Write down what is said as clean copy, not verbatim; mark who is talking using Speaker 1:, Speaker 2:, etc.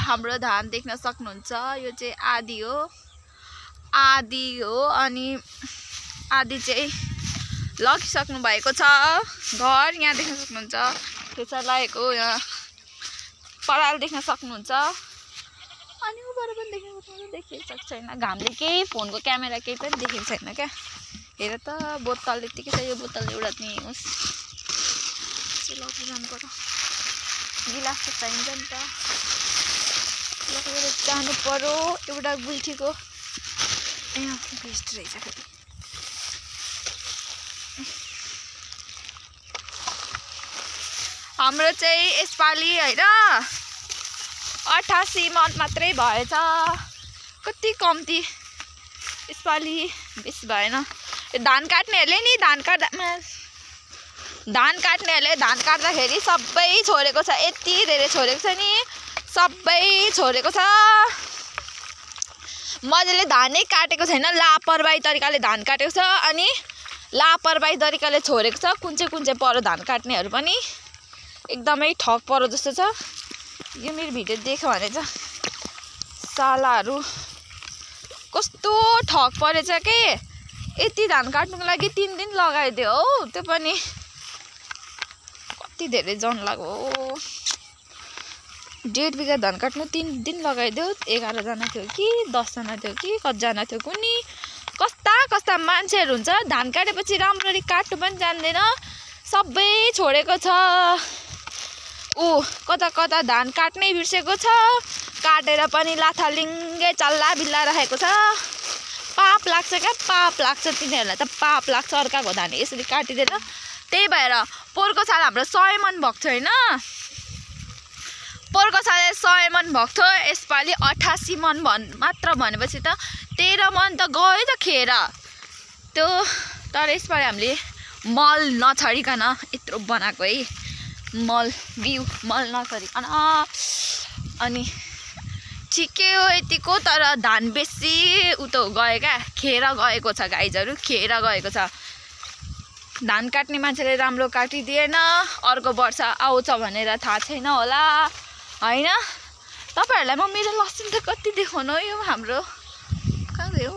Speaker 1: हाम्रो धान देख्न सक्नुहुन्छ। यो चाहिँ आधी हो अनि आधी चाहिँ लगिसक्नु भएको छ। घर यहाँ देख्न सक्नुहुन्छ, ठेसा लागेको यहाँ पराल देख्न सक्नुहुन्छ। अनि उबाट पनि देख्न सक्नुहुन्छ, देखिएको छैन घामले, केही फोनको क्यामेरा केही पनि देखेको छैन क्या। हेर त बोतल यतिकै छ, यो बोतल एउटा नि होस् लगेर जानु पर्यो, गिलास त चाहिन्छ नि त, लगेर जानु पर्यो। एउटा गुल्ठीको यहाँ बेस्ट रहेछ फेरि। हाम्रो चाहिँ यसपालि होइन 88 मन मात्रै भएछ, कति कम्ती यसपालि, बेसी भएन। धान काट्नेहरूले नि धान काट्दाखेरि सबै छोडेको छ, यति धेरै छोडेको छ नि, सबै छोडेको छ। मजाले धानै काटेको छैन, लापरवाही तरिकाले धान काटेको छ अनि लापरवाही तरिकाले छोडेको छ। कुन चाहिँ परो धान काट्नेहरू पनि एकदमै ठग परो जस्तो छ। यो मेरो भिडियो देख्यो भने चाहिँ सालाहरू कस्तो ठग परेछ के। यति धान काट्नुको लागि 3 दिन लगाइदियो हौ, त्यो पनि कति धेरै जन लाग्यो। 1.5 बिघा धान काट्नु 3 दिन लगाइदियो। 11 जना थियो कि 10 जना थियो कि कतिजना थियो कुनी, कस्ता मान्छेहरू हुन्छ। धान काटेपछि राम्ररी काट्नु पनि जान्दैन, सबै छोडेको छ। कता धान काट्नै बिर्सेको छ, काटेर पनि लाथालिङ्गे चल्ला बिल्ला राखेको छ। पाप लाग्छ क्या, पाप लाग्छ तिनीहरूलाई त, पाप लाग्छ अर्काको धान यसरी काटिदिएर। त्यही भएर पोहोरको साल हाम्रो 100 मन भएको थियो होइन, पोहोरको साल 100 मन भएको थियो, यसपालि 88 मन मात्र भनेपछि त 13 मन त गयो त खेर त्यो। तर यसपालि हामीले मल नछडिकन यत्रो बनाएको है, मल नछडिकन। अनि ठिकै हो यतिको, तर धान बेसी गयो क्या, खेर गएको छ, गाइजहरू खेर गएको छ। धान काट्ने मान्छेले राम्रो काटिदिएन, अर्को वर्ष आउँछ भनेर थाहा छैन होला होइन। तपाईँहरूलाई म मेरो लसुन त कति देखाउनु, यो हाम्रो कहाँ गयो।